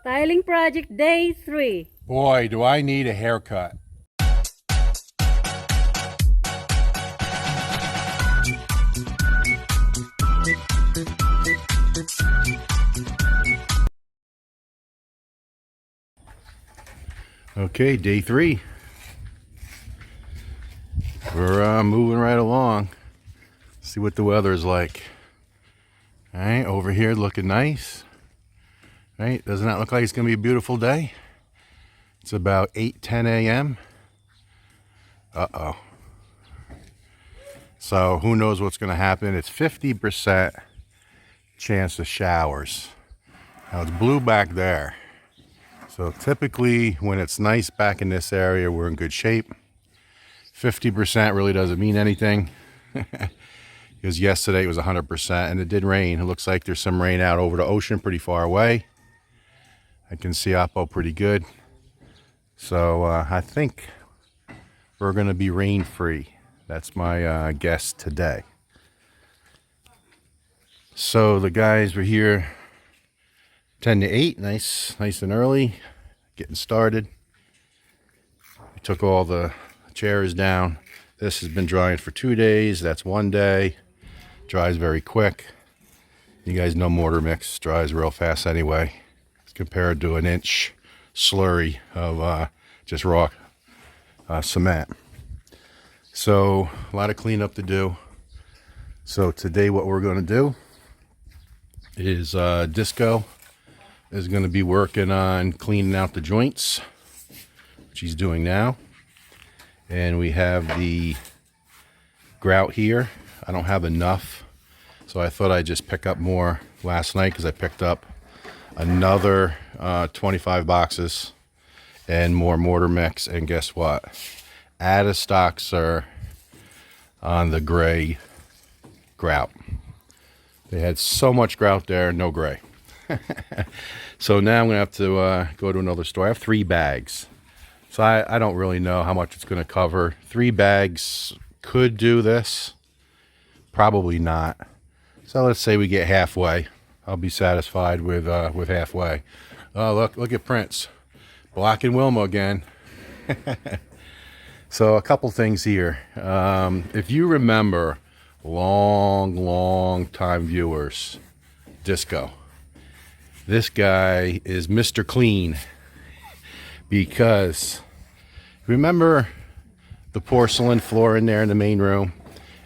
Tiling project day 3. Boy, do I need a haircut. Okay, day 3. We're moving right along. See what the weather is like. All right, over here looking nice. All right, doesn't that look like it's gonna be a beautiful day? It's about 8:10 a.m. Uh-oh. So who knows what's gonna happen? It's 50% chance of showers. Now it's blue back there. So typically when it's nice back in this area, we're in good shape. 50% really doesn't mean anything. Because yesterday it was 100% and it did rain. It looks like there's some rain out over the ocean pretty far away. I can see Oppo pretty good. So I think we're going to be rain free. That's my guess today. So the guys were here 10 to 8, nice and early, getting started. We took all the chairs down. This has been drying for 2 days. That's 1 day. Dries very quick. You guys know mortar mix dries real fast anyway. It's compared to an inch slurry of just raw cement. So a lot of cleanup to do. So today what we're going to do is Disco is going to be working on cleaning out the joints, which he's doing now. And we have the grout here. I don't have enough, so I thought I'd just pick up more last night because I picked up another 25 boxes and more mortar mix. And guess what? Out of stock, sir, on the gray grout. They had so much grout there, no gray. So now I'm going to have to go to another store. I have 3 bags. So I don't really know how much it's going to cover. 3 bags could do this. Probably not. So let's say we get halfway. I'll be satisfied with halfway. Oh, look at Prince. Blocking Wilma again. So a couple things here. If you remember, long time viewers, Disco. This guy is Mr. Clean. Because remember the porcelain floor in there in the main room,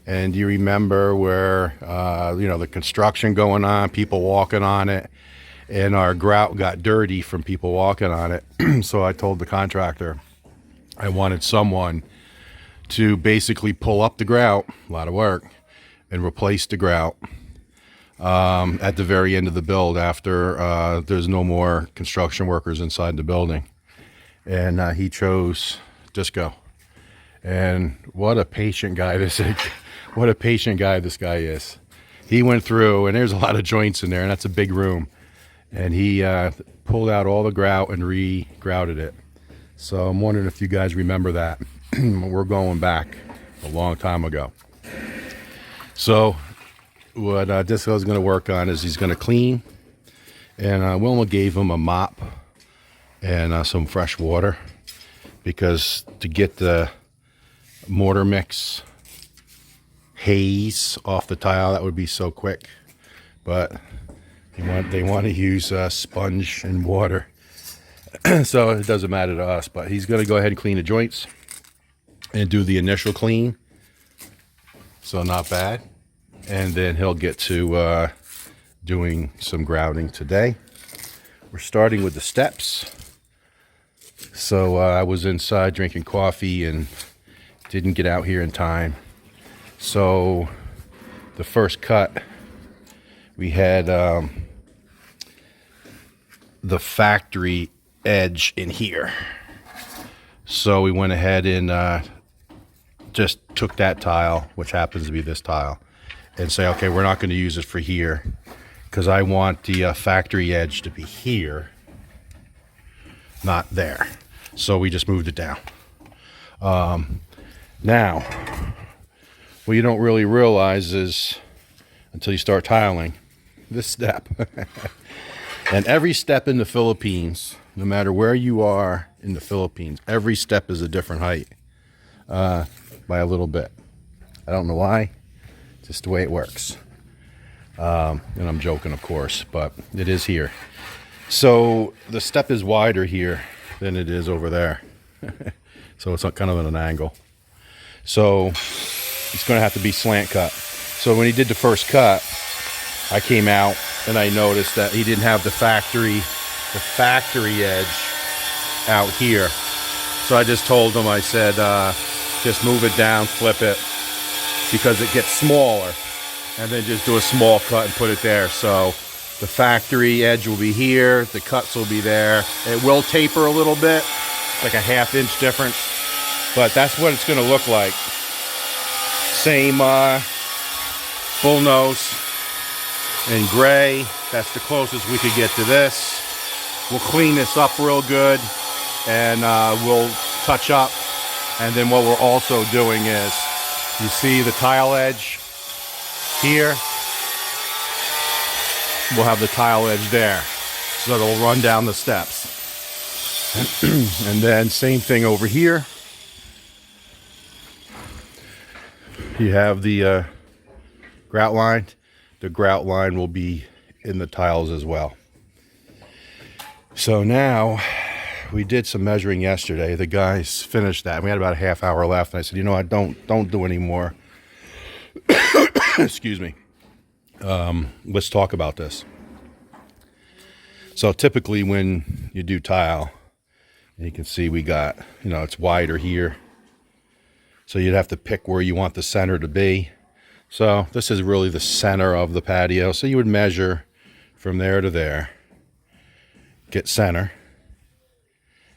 and you remember where the construction going on, people walking on it, and our grout got dirty from people walking on it. So I told the contractor I wanted someone to basically pull up the grout, a lot of work, and replace the grout at the very end of the build after there's no more construction workers inside the building. And he chose Disco. And what a patient guy this is. What a patient guy this guy is. He went through, and there's a lot of joints in there, and that's a big room. And he pulled out all the grout and re-grouted it. So I'm wondering if you guys remember that. We're going back a long time ago. So what Disco is going to work on is he's going to clean. And Wilma gave him a mop and some fresh water, because to get the mortar mix haze off the tile, that would be so quick. But they want to use sponge and water. So it doesn't matter to us, but he's going to go ahead and clean the joints and do the initial clean. So not bad. And then he'll get to doing some grouting today. We're starting with the steps. So I was inside drinking coffee and didn't get out here in time. So the first cut, we had the factory edge in here. So we went ahead and just took that tile, which happens to be this tile, and say, okay, we're not going to use it for here because I want the factory edge to be here, not there. So we just moved it down. Now, what you don't really realize is, until you start tiling, this step. And every step in the Philippines, no matter where you are in the Philippines, every step is a different height by a little bit. I don't know why, just the way it works. And I'm joking, of course, but it is here. So the step is wider here than it is over there. So it's kind of at an angle. So it's going to have to be slant cut. So when he did the first cut, I came out and I noticed that he didn't have the factory edge out here. So I just told him, I said, just move it down, flip it, because it gets smaller, and then just do a small cut and put it there. So the factory edge will be here, the cuts will be there. It will taper a little bit, like a ½ inch difference, but that's what it's going to look like. Same bull nose in gray. That's the closest we could get to this. We'll clean this up real good, and we'll touch up. And then what we're also doing is, you see the tile edge here? We'll have the tile edge there, so it'll run down the steps. And then same thing over here. You have the grout line. The grout line will be in the tiles as well. So now, we did some measuring yesterday. The guys finished that. We had about a half hour left, and I said, you know what, don't do any more. Excuse me. Let's talk about this. So typically when you do tile, you can see we got, it's wider here. So you'd have to pick where you want the center to be. So this is really the center of the patio. So you would measure from there to there, get center.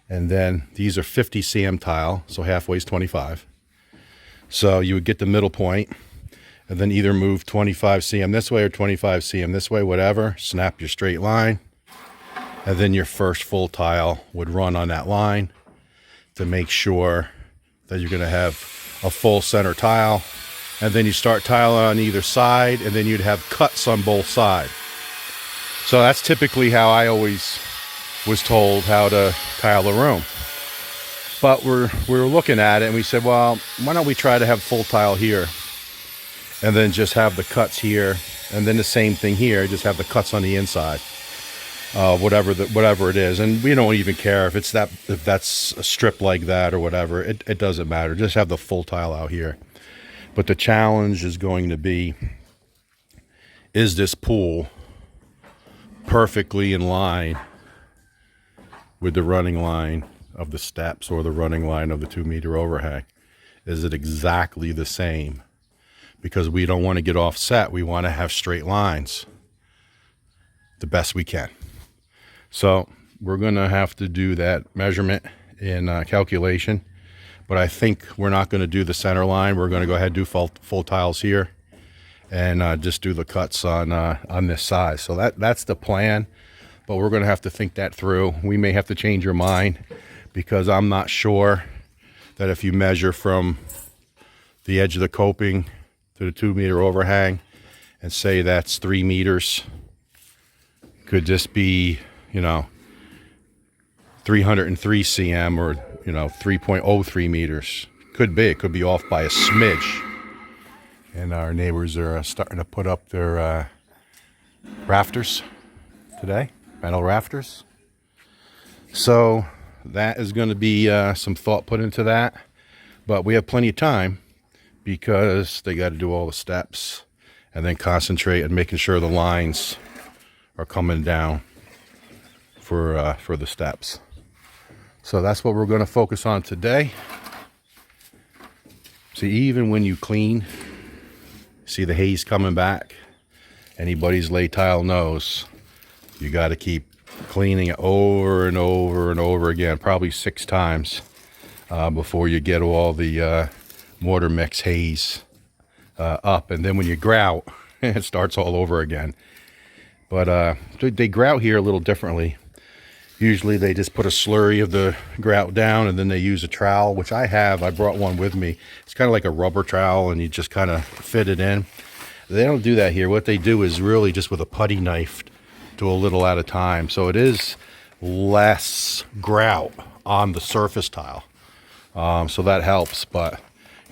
And then these are 50 cm tile, so halfway is 25. So you would get the middle point, and then either move 25 cm this way or 25 cm this way, whatever. Snap your straight line, and then your first full tile would run on that line to make sure that you're going to have a full center tile. And then you start tiling on either side, and then you'd have cuts on both sides. So that's typically how I always was told how to tile a room. But we were looking at it, and we said, well, why don't we try to have full tile here, and then just have the cuts here, and then the same thing here, just have the cuts on the inside, whatever it is. And we don't even care if that's a strip like that or whatever. It doesn't matter. Just have the full tile out here. But the challenge is going to be, is this pool perfectly in line with the running line of the steps or the running line of the 2-meter overhang? Is it exactly the same? Because we don't want to get offset. We want to have straight lines the best we can. So we're going to have to do that measurement in calculation. But I think we're not going to do the center line. We're going to go ahead and do full tiles here, and just do the cuts on this side. So that's the plan. But we're going to have to think that through. We may have to change your mind, because I'm not sure that if you measure from the edge of the coping to the 2-meter overhang and say that's 3 meters, could this be, 303 cm or, 3.03 meters? Could be. It could be off by a smidge. And our neighbors are starting to put up their rafters today. Metal rafters. So that is going to be some thought put into that, but we have plenty of time, because they got to do all the steps and then concentrate on making sure the lines are coming down for the steps. So that's what we're going to focus on today. See, even when you clean, see the haze coming back. Anybody's lay tile knows you got to keep cleaning it over and over and over again, probably 6 times before you get all the mortar mix haze up. And then when you grout, it starts all over again. But they grout here a little differently. Usually they just put a slurry of the grout down, and then they use a trowel, which I have. I brought one with me. It's kind of like a rubber trowel, and you just kind of fit it in. They don't do that here. What they do is really just with a putty knife do a little at a time. So it is less grout on the surface tile. So that helps, but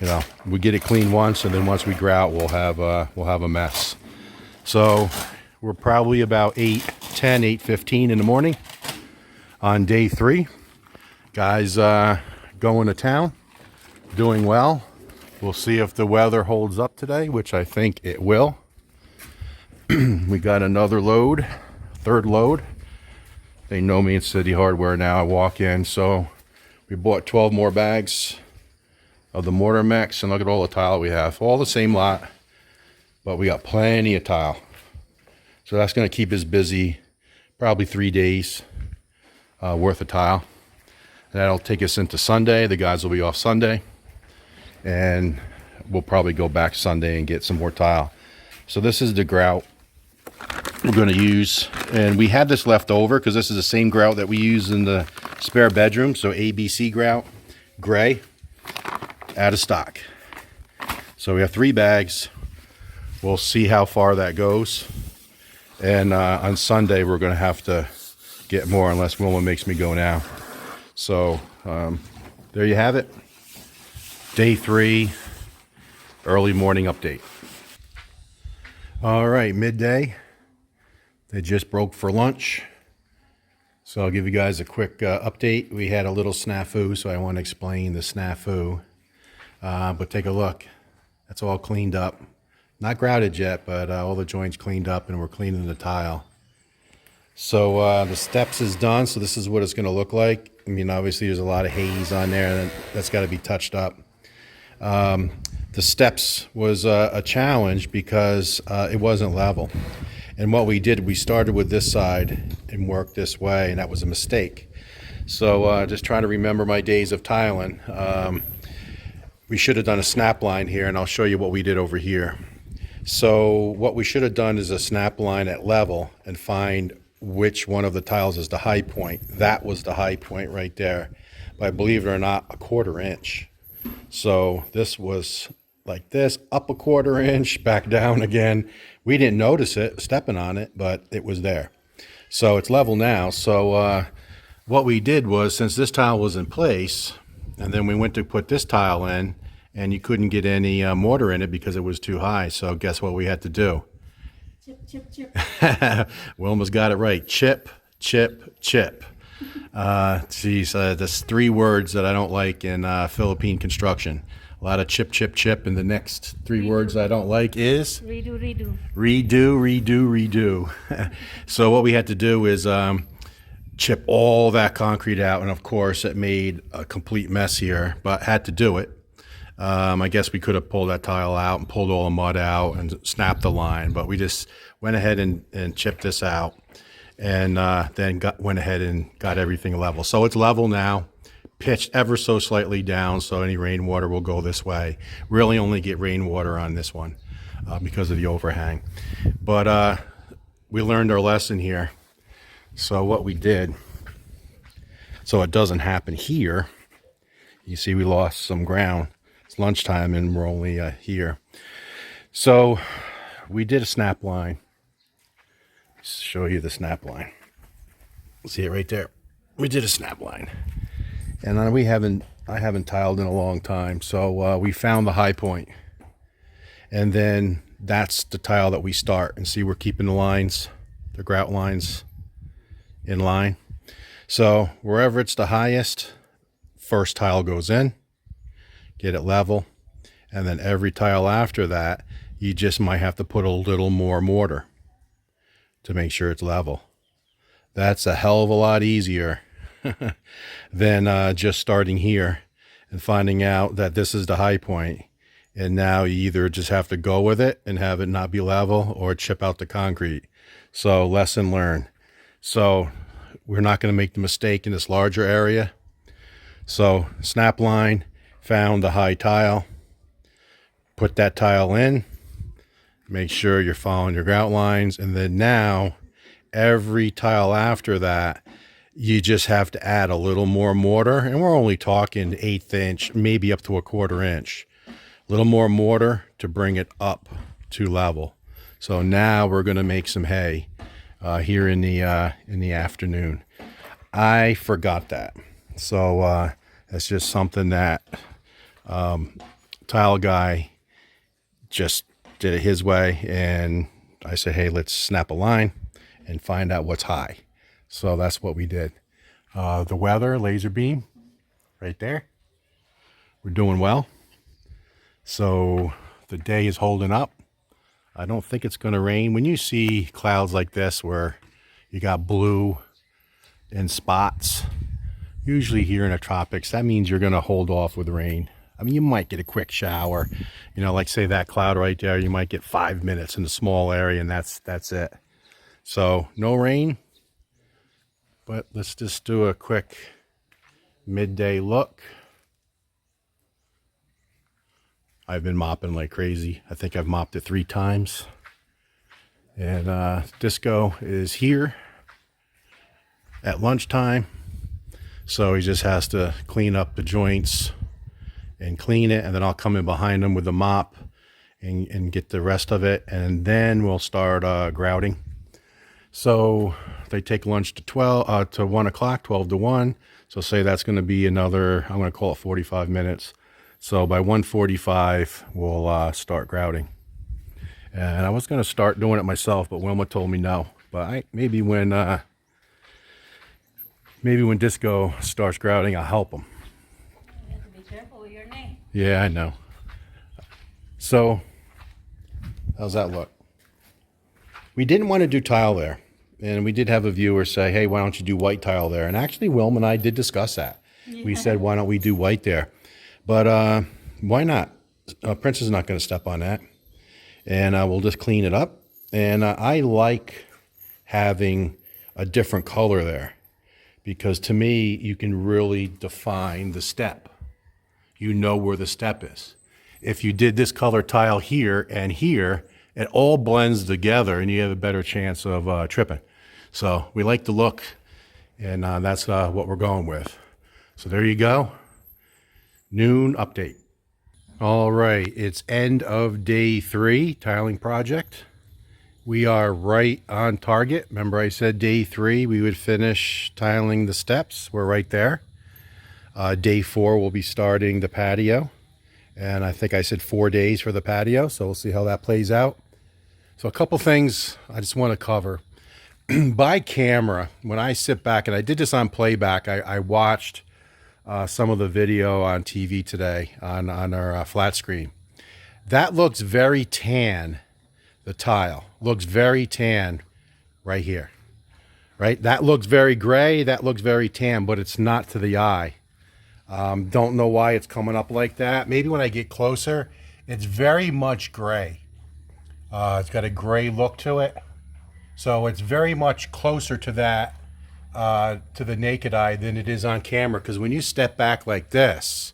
you know, we get it clean once, and then once we grout, we'll have a mess. So we're probably about 8:10, 8:15 in the morning on day 3. Guys going to town, doing well. We'll see if the weather holds up today, which I think it will. We got another load, third load. They know me in City Hardware now. I walk in, so we bought 12 more bags of the mortar mix, and look at all the tile we have. All the same lot, but we got plenty of tile. So that's going to keep us busy probably 3 days worth of tile. That'll take us into Sunday. The guys will be off Sunday, and we'll probably go back Sunday and get some more tile. So this is the grout we're going to use, and we had this left over because this is the same grout that we use in the spare bedroom. So ABC grout, gray, out of stock. So we have 3 bags. We'll see how far that goes, and on Sunday we're going to have to get more unless Wilma makes me go now. So there you have it, day 3 early morning update. All right, midday. They just broke for lunch, so I'll give you guys a quick update. We had a little snafu, so I want to explain the snafu. But take a look. That's all cleaned up. Not grouted yet, but all the joints cleaned up, and we're cleaning the tile. So the steps is done, so this is what it's going to look like. I mean, obviously there's a lot of haze on there, and that's got to be touched up. The steps was a challenge because it wasn't level. And what we did, we started with this side and worked this way, and that was a mistake. So just trying to remember my days of tiling. We should have done a snap line here, and I'll show you what we did over here. So what we should have done is a snap line at level and find which one of the tiles is the high point. That was the high point right there. But believe it or not, a 1/4 inch. So this was like this, up a 1/4 inch, back down again. We didn't notice it stepping on it, but it was there. So it's level now. So what we did was, since this tile was in place, and then we went to put this tile in, and you couldn't get any mortar in it because it was too high. So guess what we had to do? Chip, chip, chip. Wilma's got it right. Chip, chip, chip. Geez, that's 3 words that I don't like in Philippine construction. A lot of chip, chip, chip, and the next 3 words I don't like is? Redo, redo. Redo, redo, redo. So what we had to do is chip all that concrete out, and of course it made a complete mess here, but had to do it. I guess we could have pulled that tile out and pulled all the mud out and snapped the line, but we just went ahead and chipped this out, and then went ahead and got everything level. So it's level now, pitched ever so slightly down, so any rainwater will go this way. Really only get rainwater on this one because of the overhang. But we learned our lesson here. So what we did, so it doesn't happen here, you see we lost some ground. It's lunchtime and we're only here. So we did a snap line. Let's show you the snap line. See it right there. We did a snap line. And then I haven't tiled in a long time, so we found the high point. And then that's the tile that we start. And see, we're keeping the lines, the grout lines in line. So wherever it's the highest, first tile goes in, get it level, and then every tile after that, you just might have to put a little more mortar to make sure it's level. That's a hell of a lot easier than just starting here and finding out that this is the high point, and now you either just have to go with it and have it not be level or chip out the concrete. So lesson learned. So we're not going to make the mistake in this larger area. So snap line, found the high tile, put that tile in, make sure you're following your grout lines, and then now every tile after that, you just have to add a little more mortar, and we're only talking 1/8 inch, maybe up to a 1/4 inch. A little more mortar to bring it up to level. So now we're going to make some hay. here in the afternoon. I forgot that, so that's just something that tile guy just did it his way, and I said, hey, let's snap a line and find out what's high. So that's what we did. The weather, laser beam, right there. We're doing well. So the day is holding up. I don't think it's going to rain. When you see clouds like this where you got blue in spots, usually here in the tropics, that means you're going to hold off with rain. I mean, you might get a quick shower, you know, like say that cloud right there, you might get 5 minutes in a small area, and that's it. So no rain, but let's just do a quick midday look. I've been mopping like crazy. I think I've mopped it 3 times. And Disco is here at lunchtime. So he just has to clean up the joints and clean it. And then I'll come in behind him with the mop and get the rest of it. And then we'll start grouting. So they take lunch to 1 o'clock, 12 to 1. So say that's going to be another, I'm going to call it 45 minutes. So by 1:45, we'll start grouting. And I was going to start doing it myself, but Wilma told me no. But maybe when Disco starts grouting, I'll help him. You have to be careful with your name. Yeah, I know. So, how's that look? We didn't want to do tile there. And we did have a viewer say, hey, why don't you do white tile there? And actually, Wilma and I did discuss that. Yeah. We said, why don't we do white there? But why not? Prince is not going to step on that. And we'll just clean it up. And I like having a different color there, because to me, you can really define the step. You know where the step is. If you did this color tile here and here, it all blends together and you have a better chance of tripping. So we like the look, and that's what we're going with. So there you go. Noon update. All right, it's end of day 3 tiling project. We are right on target. Remember I said day 3 we would finish tiling the steps. We're right there. Day 4 we'll be starting the patio. And I think I said 4 days for the patio, so we'll see how that plays out. So a couple things I just want to cover. By camera, when I sit back, and I did this on playback, I watched some of the video on TV today on our flat screen. That looks very tan. The tile looks very tan right here, right? That looks very gray. That looks very tan, but it's not to the eye. Don't know why it's coming up like that. Maybe when I get closer, it's very much gray. It's got a gray look to it. So it's very much closer to that, to the naked eye than it is on camera. Because when you step back like this,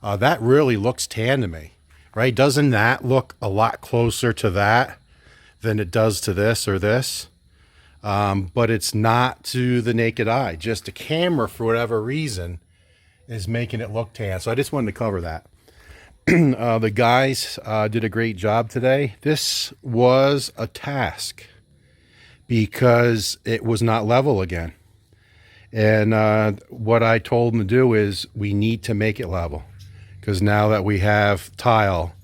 that really looks tan to me, right? Doesn't that look a lot closer to that than it does to this or this? But it's not to the naked eye. Just the camera, for whatever reason, is making it look tan. So I just wanted to cover that. The guys did a great job today. This was a task because it was not level again. And what I told them to do is we need to make it level, because now that we have tile,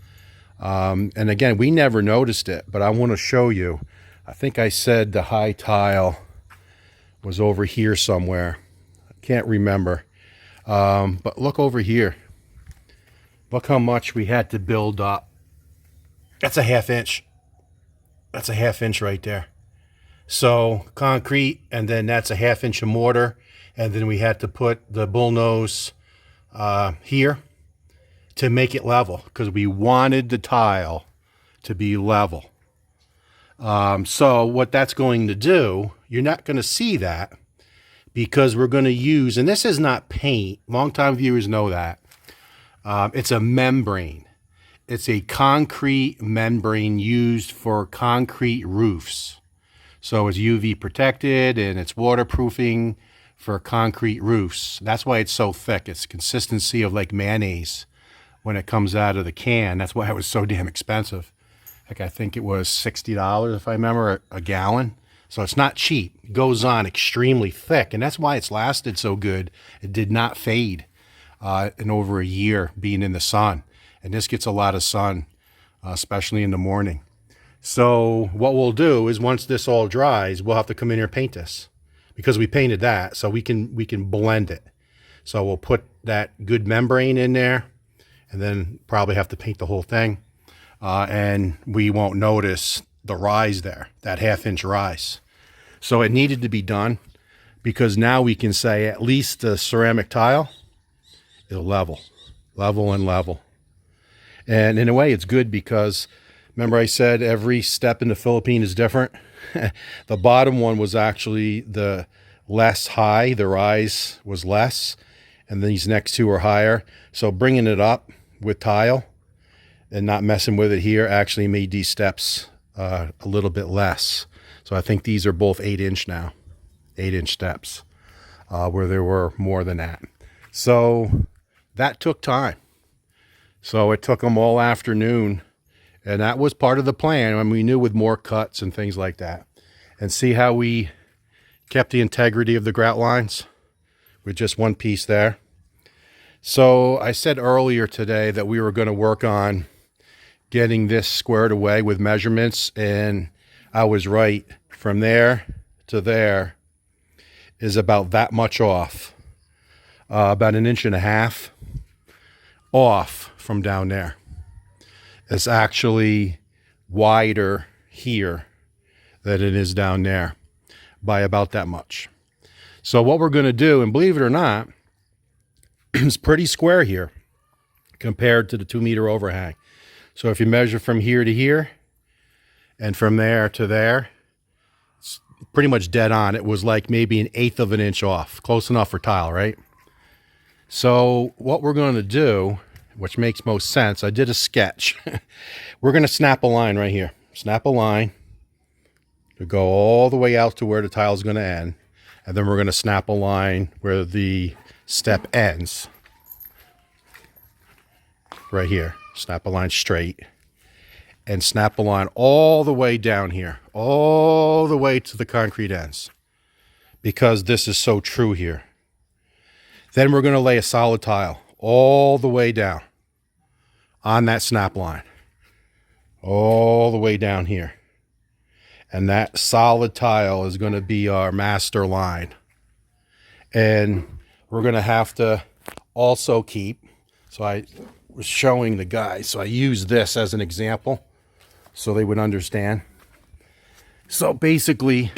and again, we never noticed it, but I want to show you. I think I said the high tile was over here somewhere. I can't remember. But look over here. Look how much we had to build up. That's a 1/2 inch. That's a 1/2 inch right there. So concrete, and then that's a 1/2 inch of mortar. And then we had to put the bullnose here to make it level, because we wanted the tile to be level. So what that's going to do, you're not going to see that, because we're going to use, and this is not paint. Longtime viewers know that. It's a membrane. It's a concrete membrane used for concrete roofs. So it's UV protected and it's waterproofing for concrete roofs. That's why it's so thick. It's consistency of like mayonnaise when it comes out of the can. That's why it was so damn expensive. Like I think it was $60, if I remember, a gallon. So it's not cheap. It goes on extremely thick, and that's why it's lasted so good. It did not fade in over a year being in the sun. And this gets a lot of sun, especially in the morning. So what we'll do is once this all dries, we'll have to come in here and paint this because we painted that, so we can blend it. So we'll put that good membrane in there and then probably have to paint the whole thing. And we won't notice the rise there, that 1/2 inch rise. So it needed to be done because now we can say at least the ceramic tile is level. And in a way it's good because remember I said every step in the Philippine is different? The bottom one was actually the less high, the rise was less, and these next two are higher. So bringing it up with tile and not messing with it here actually made these steps a little bit less. So I think these are both 8-inch now, 8-inch steps, where there were more than that. So that took time. So it took them all afternoon, and that was part of the plan. I mean, we knew with more cuts and things like that. And see how we kept the integrity of the grout lines with just one piece there. So I said earlier today that we were going to work on getting this squared away with measurements, and I was right. From there to there is about that much off, about 1.5 inches off from down there. It's actually wider here than it is down there by about that much. So what we're going to do, and believe it or not, it's pretty square here compared to the 2-meter overhang. So if you measure from here to here and from there to there, it's pretty much dead on. It was like maybe 1/8 of an inch off, close enough for tile, right? So what we're going to do, which makes most sense, I did a sketch. We're going to snap a line right here. Snap a line to go all the way out to where the tile is going to end. And then we're going to snap a line where the step ends. Right here. Snap a line straight. And snap a line all the way down here. All the way to the concrete ends. Because this is so true here. Then we're going to lay a solid tile all the way down on that snap line. All the way down here. And that solid tile is going to be our master line. And we're going to have to also keep, so I was showing the guys, so I used this as an example so they would understand. So basically,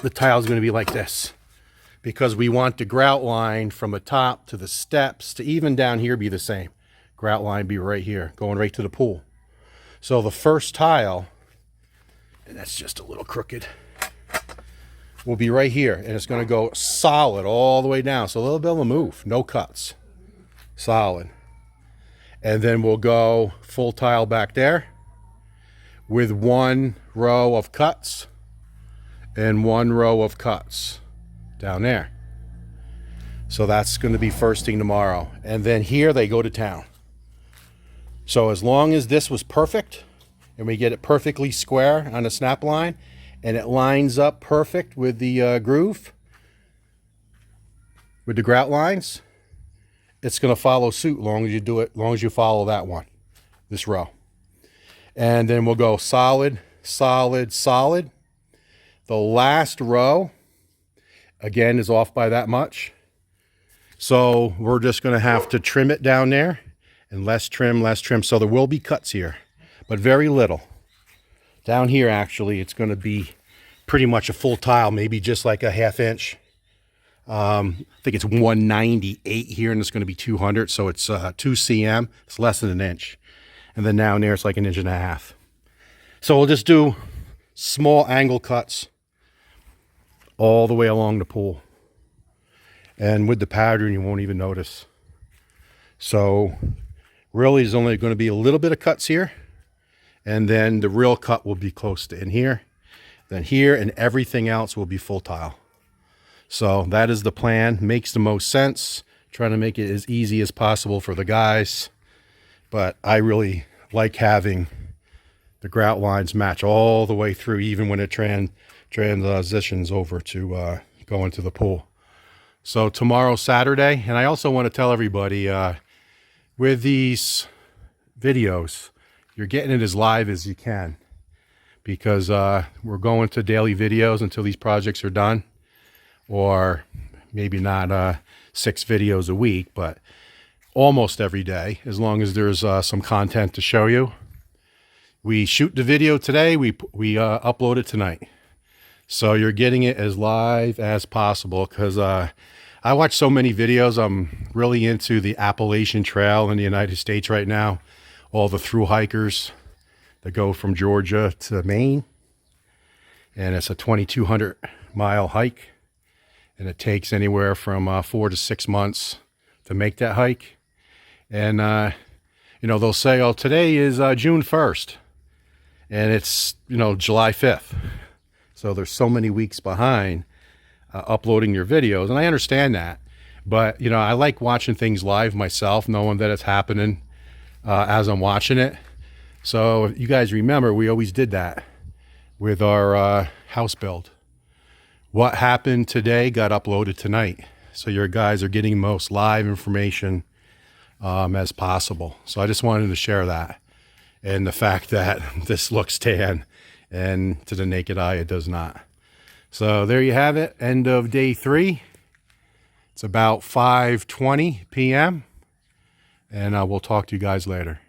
the tile is going to be like this because we want the grout line from the top to the steps to even down here be the same. Grout line be right here, going right to the pool. So the first tile, and that's just a little crooked, will be right here, and it's going to go solid all the way down. So a little bit of a move, no cuts, solid. And then we'll go full tile back there with 1 row of cuts and 1 row of cuts down there. So that's going to be first thing tomorrow. And then here they go to town. So as long as this was perfect, and we get it perfectly square on the snap line, and it lines up perfect with the groove, with the grout lines, it's going to follow suit long as you do it, long as you follow that one, this row. And then we'll go solid, solid, solid. The last row, again, is off by that much. So we're just going to have to trim it down there, and less trim, less trim. So there will be cuts here, but very little. Down here, actually, it's going to be pretty much a full tile, maybe just like a 1/2 inch. I think it's 198 here, and it's going to be 200, so it's 2 cm. It's less than 1 inch. And then down there, it's like 1.5 inches. So we'll just do small angle cuts all the way along the pool. And with the pattern, you won't even notice. So really, there's only going to be a little bit of cuts here. And then the real cut will be close to in here. Then here, and everything else will be full tile. So that is the plan. Makes the most sense. Trying to make it as easy as possible for the guys. But I really like having the grout lines match all the way through, even when it transitions over to go into the pool. So tomorrow, Saturday, and I also want to tell everybody with these videos, you're getting it as live as you can, because we're going to daily videos until these projects are done, or maybe not 6 videos a week, but almost every day, as long as there's some content to show you. We shoot the video today, we upload it tonight. So you're getting it as live as possible, because I watch so many videos. I'm really into the Appalachian Trail in the United States right now. All the through hikers that go from Georgia to Maine. And it's a 2,200 mile hike. And it takes anywhere from 4 to 6 months to make that hike. And, you know, they'll say, oh, today is June 1st. And it's, you know, July 5th. So there's so many weeks behind uploading your videos. And I understand that. But, you know, I like watching things live myself, knowing that it's happening as I'm watching it. So if you guys remember, we always did that with our house build. What happened today got uploaded tonight. So your guys are getting most live information as possible. So I just wanted to share that. And the fact that this looks tan, and to the naked eye, it does not. So there you have it. End of day 3. It's about 5:20 p.m. And we'll talk to you guys later.